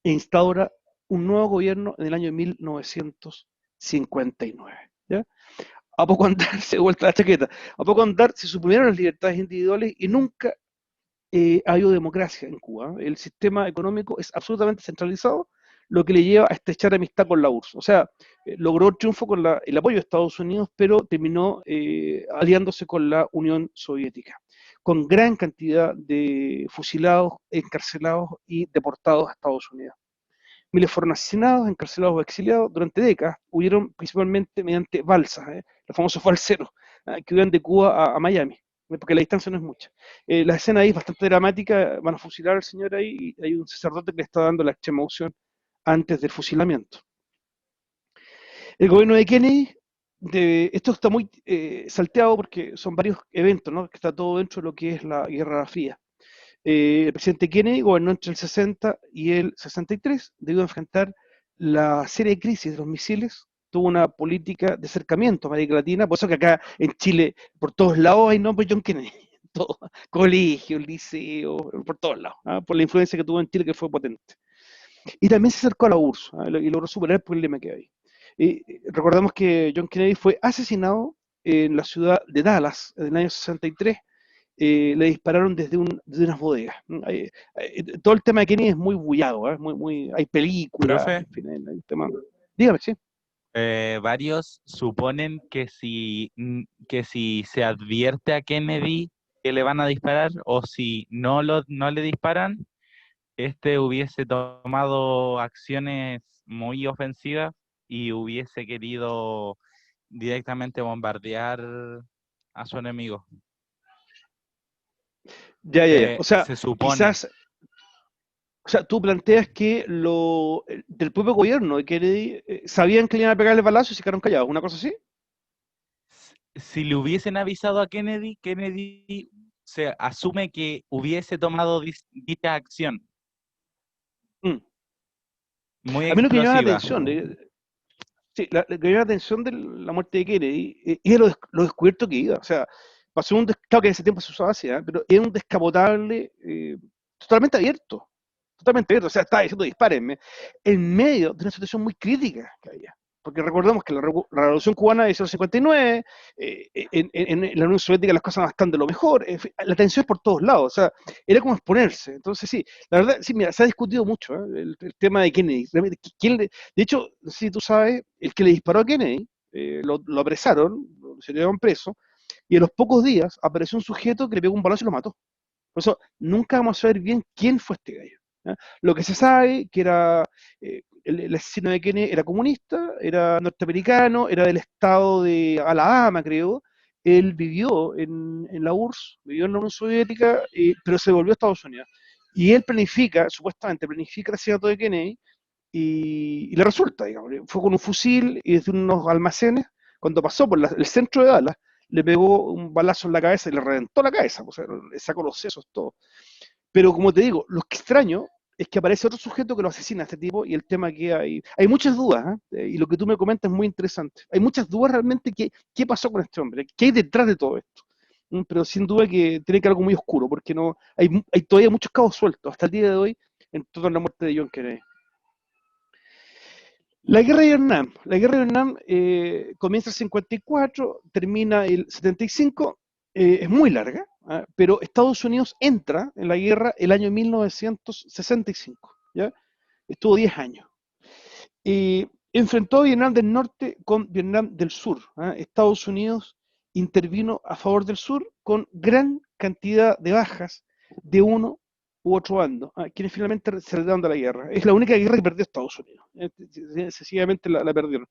e instaura un nuevo gobierno en el año 1959. ¿Ya? A poco andar se vuelta la chaqueta, a poco andar se suprimieron las libertades individuales y nunca ha habido democracia en Cuba. El sistema económico es absolutamente centralizado, lo que le lleva a estrechar amistad con la URSS. O sea, logró triunfo con el apoyo de Estados Unidos, pero terminó aliándose con la Unión Soviética, con gran cantidad de fusilados, encarcelados y deportados a Estados Unidos. Miles fueron asesinados, encarcelados o exiliados durante décadas. Huyeron principalmente mediante balsas, los famosos balseros, que huían de Cuba a Miami, porque la distancia no es mucha. La escena ahí es bastante dramática, van a fusilar al señor ahí y hay un sacerdote que le está dando la extrema unción antes del fusilamiento. El gobierno de Kennedy, esto está muy salteado porque son varios eventos, ¿no? Que está todo dentro de lo que es la Guerra Fría. El presidente Kennedy gobernó entre el 60 y el 63 debido a enfrentar la serie de crisis de los misiles. Tuvo una política de acercamiento a América Latina, por eso que acá en Chile, por todos lados hay nombres de John Kennedy, todo, colegio, liceo, por todos lados, ¿ah? Por la influencia que tuvo en Chile que fue potente. Y también se acercó a la URSS, ¿ah? Y logró superar el problema que hay. Recordamos que John Kennedy fue asesinado en la ciudad de Dallas en el año 63. Le dispararon desde unas bodegas. Todo el tema de Kennedy es muy bullado, hay películas, Profe, en fin, hay un tema. Dígame, sí. varios suponen que si se advierte a Kennedy que le van a disparar o si no le disparan, este hubiese tomado acciones muy ofensivas y hubiese querido directamente bombardear a su enemigo. Ya, ya, ya. O sea, Se supone. quizás, o sea, tú planteas que del propio gobierno de Kennedy sabían que le iban a pegar el balazo y se quedaron callados, una cosa así. Si le hubiesen avisado a Kennedy, Kennedy se asume que hubiese tomado dicha acción Mm. muy A mí lo que me llama la explosiva. atención, sí, lo que me llama la atención de la muerte de Kennedy es lo descubierto que iba. O sea, pasó claro que en ese tiempo se usaba así, pero era un descapotable totalmente abierto. Totalmente abierto. O sea, estaba diciendo dispárenme en medio de una situación muy crítica que había. Porque recordemos que la Revolución Cubana de 1959, en la Unión Soviética las cosas no están de lo mejor, en fin, la tensión es por todos lados, o sea, era como exponerse. Entonces, sí, la verdad, sí, mira, se ha discutido mucho el tema de Kennedy. Realmente, de hecho, no sé si tú sabes, el que le disparó a Kennedy, lo apresaron, se lo llevaron preso, y a los pocos días apareció un sujeto que le pegó un balazo y lo mató. Por eso, nunca vamos a saber bien quién fue este gallo. ¿Ya? Lo que se sabe que era el asesino de Kennedy era comunista, era norteamericano, era del estado de Alabama, creo. Él vivió en la URSS, vivió en la Unión Soviética, pero se volvió a Estados Unidos. Y él supuestamente planifica el asesinato de Kennedy y le resulta, digamos. Fue con un fusil y desde unos almacenes, cuando pasó por el centro de Dallas, le pegó un balazo en la cabeza y le reventó la cabeza, o sea, le sacó los sesos, todo. Pero como te digo, lo que extraño es que aparece otro sujeto que lo asesina a este tipo y el tema que hay muchas dudas, y lo que tú me comentas es muy interesante. Hay muchas dudas realmente qué pasó con este hombre, qué hay detrás de todo esto. Pero sin duda que tiene que ser algo muy oscuro, porque no hay todavía muchos cabos sueltos hasta el día de hoy en toda la muerte de John Kennedy. La guerra de Vietnam. La guerra de Vietnam comienza el 54, termina el 75, es muy larga, pero Estados Unidos entra en la guerra el año 1965, ¿ya? Estuvo 10 años. Enfrentó a Vietnam del Norte con Vietnam del Sur. Estados Unidos intervino a favor del sur con gran cantidad de bajas de uno u otro bando, quienes finalmente se retiraron de la guerra. Es la única guerra que perdió Estados Unidos. Sencillamente la perdieron.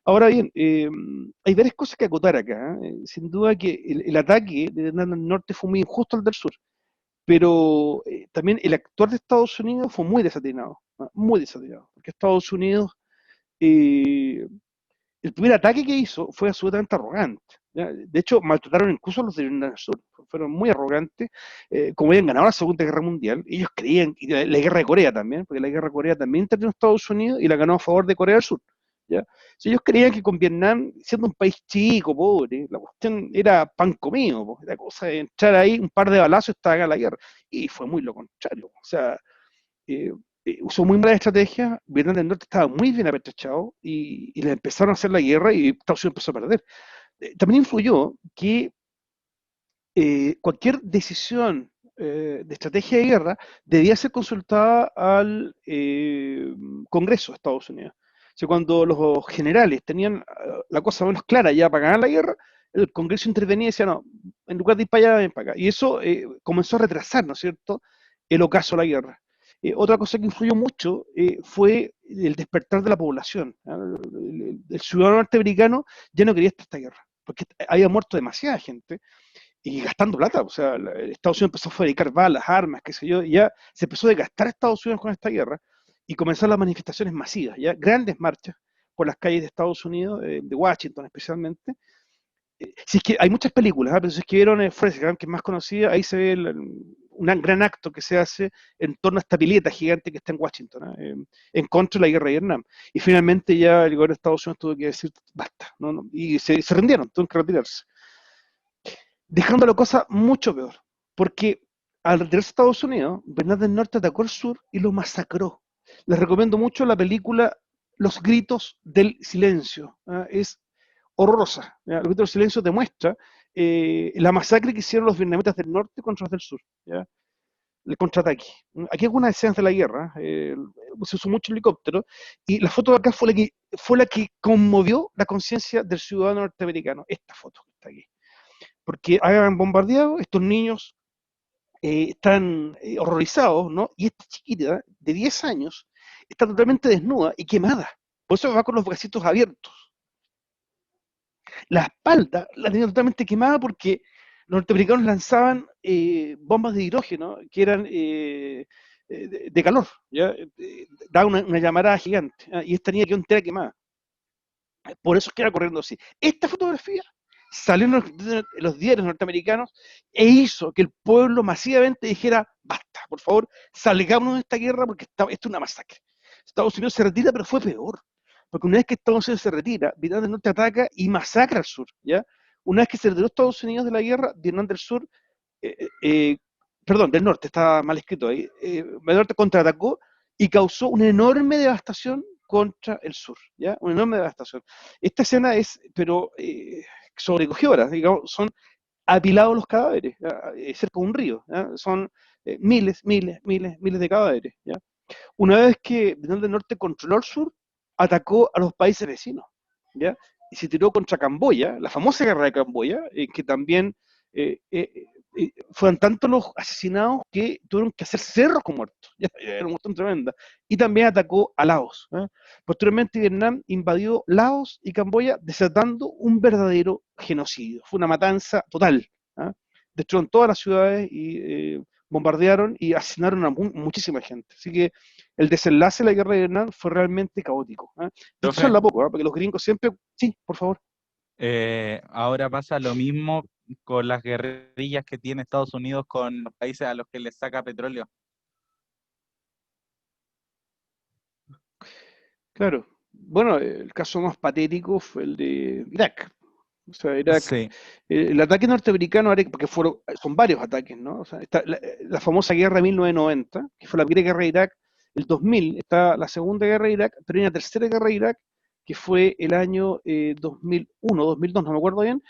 Ahora bien, hay varias cosas que acotar acá. Sin duda que el ataque de Vietnam del Norte fue muy injusto al del sur, pero también el actuar de Estados Unidos fue muy desatinado, porque Estados Unidos eh, el primer ataque que hizo fue absolutamente arrogante. ¿Ya? De hecho, maltrataron incluso a los de Vietnam del Sur. Fueron muy arrogantes. Como habían ganado la Segunda Guerra Mundial, ellos creían, y la Guerra de Corea también, porque la Guerra de Corea también intervino en Estados Unidos y la ganó a favor de Corea del Sur. ¿Ya? Si ellos creían que con Vietnam, siendo un país chico, pobre, la cuestión era pan comido, la cosa de entrar ahí, un par de balazos y estaba acá la guerra. Y fue muy lo contrario. O sea, eh, usó muy mala estrategia, Vietnam del Norte estaba muy bien apertrechado y le empezaron a hacer la guerra y Estados Unidos empezó a perder. También influyó que cualquier decisión de estrategia de guerra debía ser consultada al Congreso de Estados Unidos. O sea, cuando los generales tenían la cosa menos clara ya para ganar la guerra, el Congreso intervenía y decía, no, en lugar de ir para allá, ven para acá. Y eso comenzó a retrasar, ¿no es cierto?, el ocaso de la guerra. Otra cosa que influyó mucho fue el despertar de la población. El ciudadano norteamericano ya no quería estar esta guerra, porque había muerto demasiada gente y gastando plata. O sea, Estados Unidos empezó a fabricar balas, armas, qué sé yo, y ya se empezó a gastar Estados Unidos con esta guerra y comenzaron las manifestaciones masivas, ya grandes marchas por las calles de Estados Unidos, de Washington especialmente. Si es que hay muchas películas, pero si es que vieron Forrest Gump, que es más conocida, ahí se ve un gran acto que se hace en torno a esta pileta gigante que está en Washington, en contra de la guerra de Vietnam. Y finalmente ya el gobierno de Estados Unidos tuvo que decir basta, ¿no? Y se rindieron, tuvieron que retirarse. Dejando la cosa mucho peor, porque al retirarse a Estados Unidos, Vietnam del Norte atacó el sur y lo masacró. Les recomiendo mucho la película Los Gritos del Silencio. Es horrorosa. ¿Ya? Los Gritos del Silencio demuestra la masacre que hicieron los vietnamitas del norte contra los del sur. ¿Ya? El contraataque. Aquí hay algunas escenas de la guerra, se usó mucho helicóptero, y la foto de acá fue la que conmovió la conciencia del ciudadano norteamericano. Esta foto que está aquí. Porque hagan bombardeado, estos niños están horrorizados, ¿no? Y esta chiquita de 10 años está totalmente desnuda y quemada. Por eso va con los bracitos abiertos. La espalda la tenía totalmente quemada porque los norteamericanos lanzaban bombas de hidrógeno que eran de calor, ¿ya? Daba una llamarada gigante, ¿ya? Y esta niña quedó entera quemada. Por eso es que era corriendo así. Esta fotografía salió en los diarios norteamericanos e hizo que el pueblo masivamente dijera, basta, por favor, salgamos de esta guerra porque esto es una masacre. Estados Unidos se retira, pero fue peor. Porque una vez que Estados Unidos se retira, Vietnam del Norte ataca y masacra al sur, ¿ya? Una vez que se retiró Estados Unidos de la guerra, Vietnam del Sur, eh, eh, perdón, del norte, está mal escrito ahí, Vietnam del Norte contraatacó y causó una enorme devastación contra el sur, ¿ya? Una enorme devastación. Esta escena es, pero sobrecogedora, digamos, son apilados los cadáveres, cerca de un río, ¿ya? Son miles de cadáveres, ¿ya? Una vez que Vietnam del Norte controló el sur, atacó a los países vecinos, ¿ya? Y se tiró contra Camboya, la famosa guerra de Camboya, que también fueron tantos los asesinados que tuvieron que hacer cerros con muertos, ¿ya? Era una cuestión tremenda. Y también atacó a Laos, ¿eh? Posteriormente Vietnam invadió Laos y Camboya desatando un verdadero genocidio. Fue una matanza total, ¿eh? Destruyeron todas las ciudades y bombardearon y asesinaron a muchísima gente. Así que el desenlace de la guerra de Vietnam fue realmente caótico. Y esto se Profe, habla poco, porque los gringos siempre... Sí, por favor. ahora pasa lo mismo con las guerrillas que tiene Estados Unidos con los países a los que les saca petróleo. Claro. Bueno, el caso más patético fue el de Irak. O sea, Irak, Sí, el ataque norteamericano, porque son varios ataques, ¿no? O sea, está la famosa guerra de 1990, que fue la primera guerra de Irak, el 2000 está la segunda guerra de Irak, pero hay una tercera guerra de Irak, que fue el año 2001, 2002, no me acuerdo bien,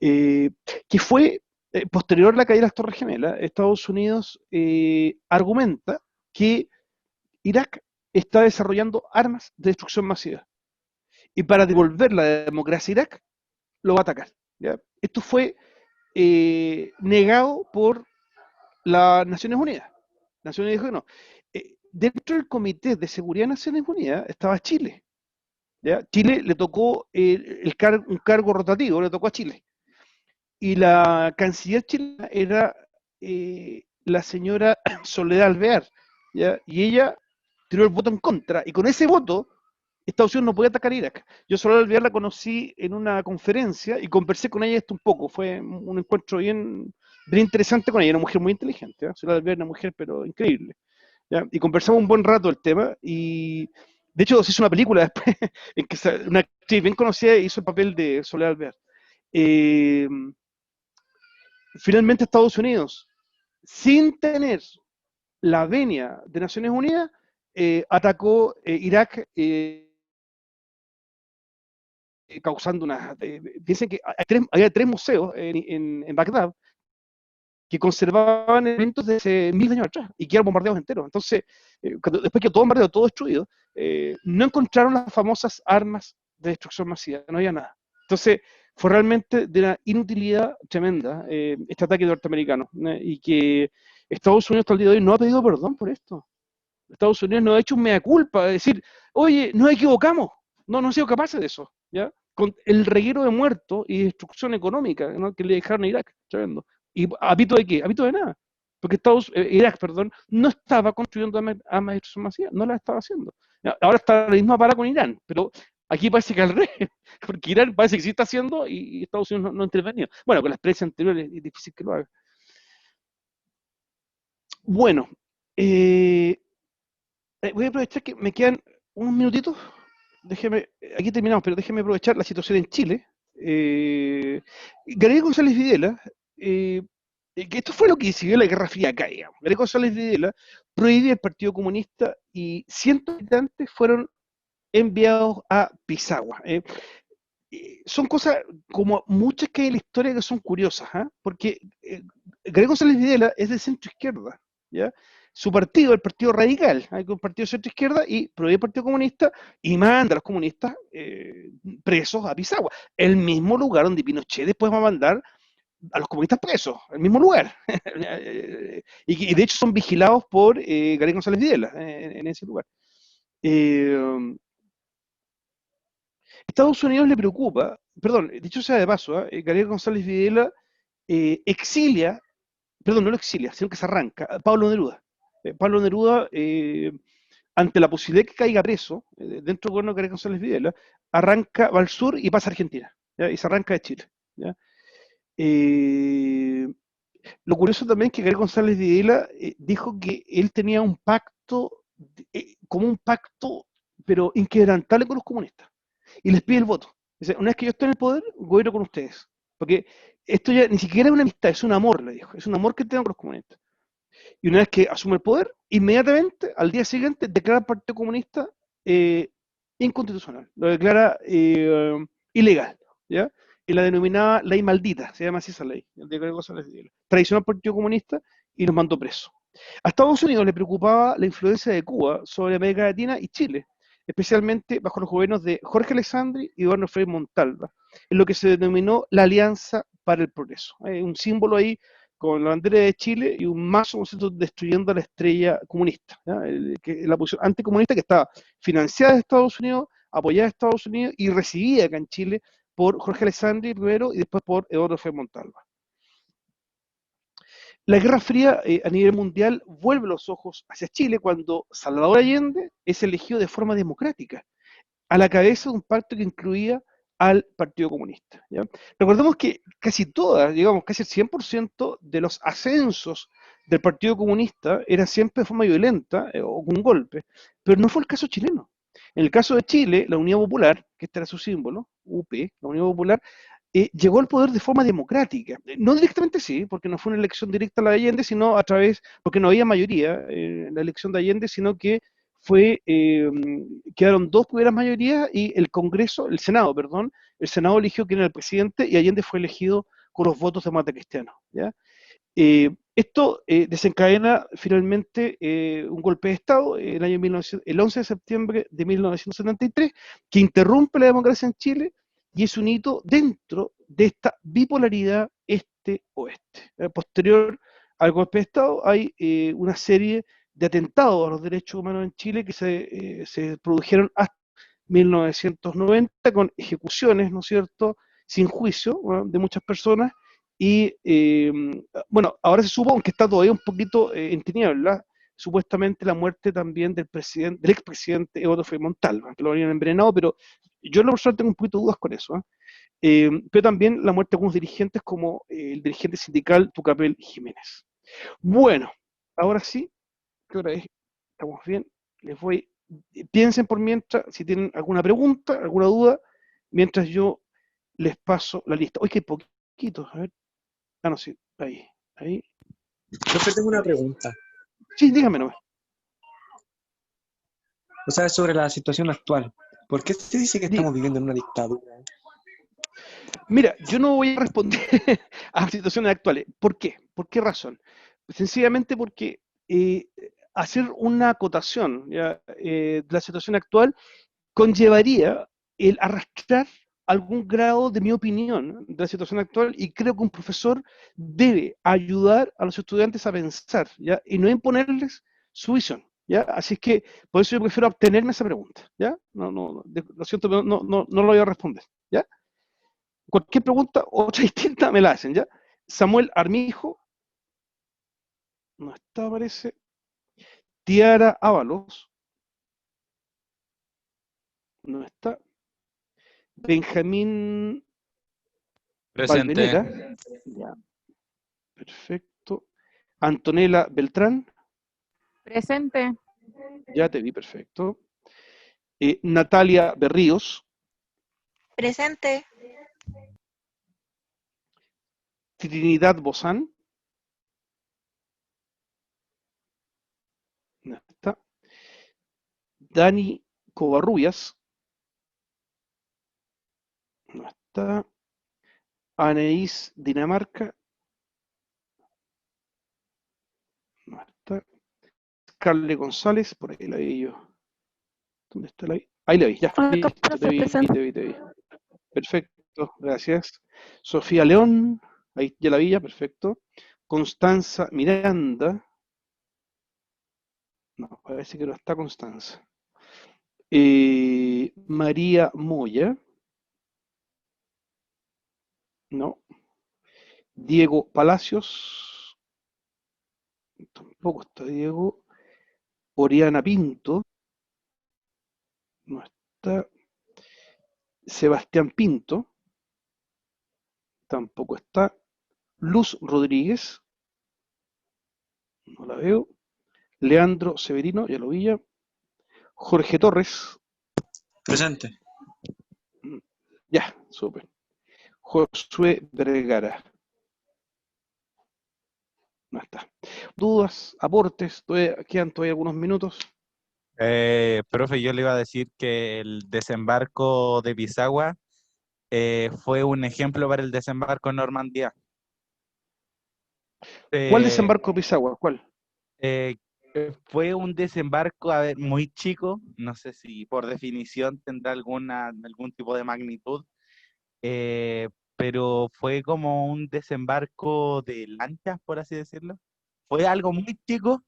eh, que fue posterior a la caída de las Torres Gemelas. Estados Unidos argumenta que Irak está desarrollando armas de destrucción masiva. Y para devolver la democracia a Irak, lo va a atacar. ¿Ya? Esto fue negado por las Naciones Unidas. Naciones Unidas dijo que no. Dentro del Comité de Seguridad de Naciones Unidas estaba Chile. ¿Ya? Chile le tocó un cargo rotativo, le tocó a Chile. Y la canciller chilena era la señora Soledad Alvear. ¿Ya? Y ella tiró el voto en contra. Y con ese voto, Estados Unidos no podía atacar Irak. Yo Soledad Alvear la conocí en una conferencia y conversé con ella esto un poco. Fue un encuentro bien interesante con ella. Era una mujer muy inteligente. ¿eh? Soledad Alvear era una mujer, pero increíble. ¿Ya? Y conversamos un buen rato del tema. Y de hecho, se hizo una película después en que una actriz bien conocida hizo el papel de Soledad Alvear. Eh, Finalmente, Estados Unidos, sin tener la venia de Naciones Unidas, atacó Irak, causando una... piensen que había tres museos en Bagdad que conservaban elementos de hace miles de años atrás y que eran bombardeados enteros. Entonces, después que todo bombardeado, todo destruido, no encontraron las famosas armas de destrucción masiva, no había nada. Entonces, fue realmente de una inutilidad tremenda este ataque norteamericano, y que Estados Unidos hasta el día de hoy no ha pedido perdón por esto. Estados Unidos no ha hecho un mea culpa, de decir, oye, nos equivocamos, no hemos sido capaces de eso, ¿ya? Con el reguero de muertos y destrucción económica, ¿no?, que le dejaron a Irak, tremendo. ¿Y a pito de qué? A pito de nada. Porque Irak, perdón, no estaba construyendo armas de destrucción masiva, no la estaba haciendo. Ahora está la misma para con Irán, pero aquí parece que al revés, porque Irán parece que sí está haciendo y Estados Unidos no ha intervenido. Bueno, con la experiencia anterior es difícil que lo haga. Bueno, voy a aprovechar que me quedan unos minutitos. Aquí terminamos, pero déjeme aprovechar la situación en Chile. Gabriel González Videla, que esto fue lo que decidió la Guerra Fría acá, digamos. Gabriel González Videla prohibió el Partido Comunista y cientos de militantes fueron enviados a Pisagua. Son cosas como muchas que hay en la historia que son curiosas, ¿eh? Porque Gabriel González Videla es de centro izquierda, ¿ya? Su partido, el Partido Radical, hay un partido de centro izquierda y prohíbe el Partido Comunista y manda a los comunistas presos a Pisagua, el mismo lugar donde Pinochet después va a mandar a los comunistas presos, el mismo lugar. Y de hecho son vigilados por Gabriel González Videla en ese lugar. Estados Unidos le preocupa, perdón, dicho sea de paso, Gabriel González Videla exilia, perdón, no lo exilia, sino que se arranca a Pablo Neruda. Pablo Neruda, ante la posibilidad de que caiga preso dentro del gobierno de Gabriel González Videla, va al sur y pasa a Argentina, ¿ya? Y se arranca de Chile, ¿ya? Lo curioso también es que Gabriel González Videla dijo que él tenía un pacto, como un pacto, pero inquebrantable con los comunistas. Y les pide el voto. Dice, una vez que yo esté en el poder, gobierno con ustedes. Porque esto ya ni siquiera es una amistad, es un amor, le dijo. Es un amor que tengo con los comunistas. Y una vez que asume el poder, inmediatamente, al día siguiente, declara el Partido Comunista inconstitucional. Lo declara ilegal, ¿ya? Y la denominaba ley maldita, se llama así esa ley, traicionó al Partido Comunista y los mandó presos. A Estados Unidos le preocupaba la influencia de Cuba sobre América Latina y Chile, especialmente bajo los gobiernos de Jorge Alessandri y Eduardo Frei Montalva, en lo que se denominó la Alianza para el Progreso. Hay un símbolo ahí con la bandera de Chile y un mazo, destruyendo a la estrella comunista, la posición anticomunista que estaba financiada de Estados Unidos, apoyada de Estados Unidos y recibida acá en Chile por Jorge Alessandri primero y después por Eduardo Frei Montalva. La Guerra Fría a nivel mundial vuelve los ojos hacia Chile cuando Salvador Allende es elegido de forma democrática, a la cabeza de un pacto que incluía al Partido Comunista, ¿ya? Recordemos que casi todas, digamos, casi el 100% de los ascensos del Partido Comunista eran siempre de forma violenta o con un golpe, pero no fue el caso chileno. En el caso de Chile, la Unidad Popular, que este era su símbolo, UP, la Unidad Popular, llegó al poder de forma democrática. No directamente sí, porque no fue una elección directa a la de Allende, sino a través, porque no había mayoría en la elección de Allende, sino que quedaron dos primeras mayorías y el Congreso, el Senado, perdón, el Senado eligió quién era el presidente y Allende fue elegido con los votos de Mata Cristiano, ¿ya? Esto desencadena finalmente un golpe de Estado el 11 de septiembre de 1973, que interrumpe la democracia en Chile y es un hito dentro de esta bipolaridad este-oeste. Posterior al golpe de Estado hay una serie de atentados a los derechos humanos en Chile que se produjeron hasta 1990 con ejecuciones, ¿no es cierto?, sin juicio, ¿no?, de muchas personas. Y bueno, ahora se supo, aunque está todavía un poquito en tinieblas, supuestamente la muerte también del expresidente Eduardo Frei Montalva, que lo habían envenenado, pero yo en lo personal tengo un poquito de dudas con eso, pero también la muerte de algunos dirigentes como el dirigente sindical Tucapel Jiménez. Bueno, ahora sí, ¿qué hora es? Estamos bien, piensen por mientras, si tienen alguna pregunta, alguna duda, mientras yo les paso la lista. Hoy que hay poquitos, a ver. Ah, no, sí, ahí. Yo tengo una pregunta. Sí, dígame nomás. O sea, sobre la situación actual. ¿Por qué se dice que estamos viviendo en una dictadura? Mira, yo no voy a responder a situaciones actuales. ¿Por qué? ¿Por qué razón? Sencillamente porque hacer una acotación, ¿ya? De la situación actual conllevaría el arrastrar algún grado de mi opinión de la situación actual, y creo que un profesor debe ayudar a los estudiantes a pensar, ¿ya? Y no imponerles su visión, ¿ya? Así es que por eso yo prefiero abstenerme esa pregunta, ¿ya? Lo siento, pero no lo voy a responder, ¿ya? Cualquier pregunta, otra distinta, me la hacen, ¿ya? Samuel Armijo, no está, parece. Tiara Ábalos, no está. Benjamín Presente. Valvenera, ya, perfecto. Antonella Beltrán, Presente. ya te vi, perfecto. Natalia Berríos, Presente. Trinidad Bozán, no está. Dani Covarrubias, no está. Anaís Dinamarca, no está. Carle González, por ahí la vi yo. ¿Dónde está la vi? Ahí la vi, ya. Hola, Listo, te profe, vi, presente. te vi. Perfecto, gracias. Sofía León, ahí ya la vi, ya, perfecto. Constanza Miranda, no, parece que no está Constanza. María Moya, no. Diego Palacios, tampoco está Diego. Oriana Pinto, no está. Sebastián Pinto, tampoco está. Luz Rodríguez, no la veo. Leandro Severino, ya lo vi ya. Jorge Torres, Presente. ya, súper. Josué Vergara, no está. ¿Dudas, aportes? Quedan todavía algunos minutos. Profe, yo le iba a decir que el desembarco de Pisagua fue un ejemplo para el desembarco en Normandía. ¿Cuál Eh, desembarco de Pisagua? ¿Cuál? Fue un desembarco, a ver, muy chico, no sé si por definición tendrá algún tipo de magnitud, pero fue como un desembarco de lanchas, por así decirlo. Fue algo muy chico,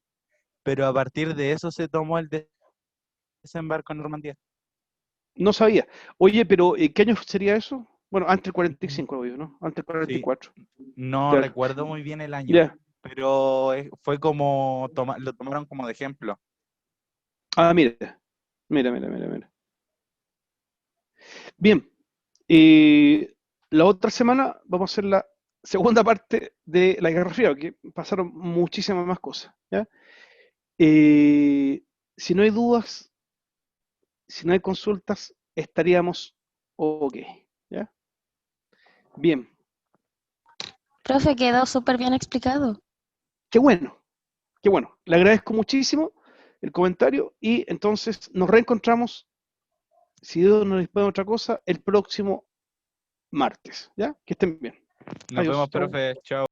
pero a partir de eso se tomó el desembarco en Normandía. No sabía. Oye, pero ¿qué año sería eso? Bueno, antes del 45, obvio, ¿no? Antes del Sí, 44. no Claro. recuerdo muy bien el año, Ya. pero fue como, lo tomaron como de ejemplo. Ah, mira. Mira. Bien. La otra semana vamos a hacer la segunda parte de la Guerra Fría, que pasaron muchísimas más cosas, ¿ya? Si no hay dudas, si no hay consultas, estaríamos ok, ¿ya? Bien. Profe, quedó súper bien explicado. Qué bueno, qué bueno. Le agradezco muchísimo el comentario y entonces nos reencontramos, si Dios nos dispone de otra cosa, el próximo martes, ¿ya? Que estén bien. Nos Adiós. vemos, Chau. profe. Chao.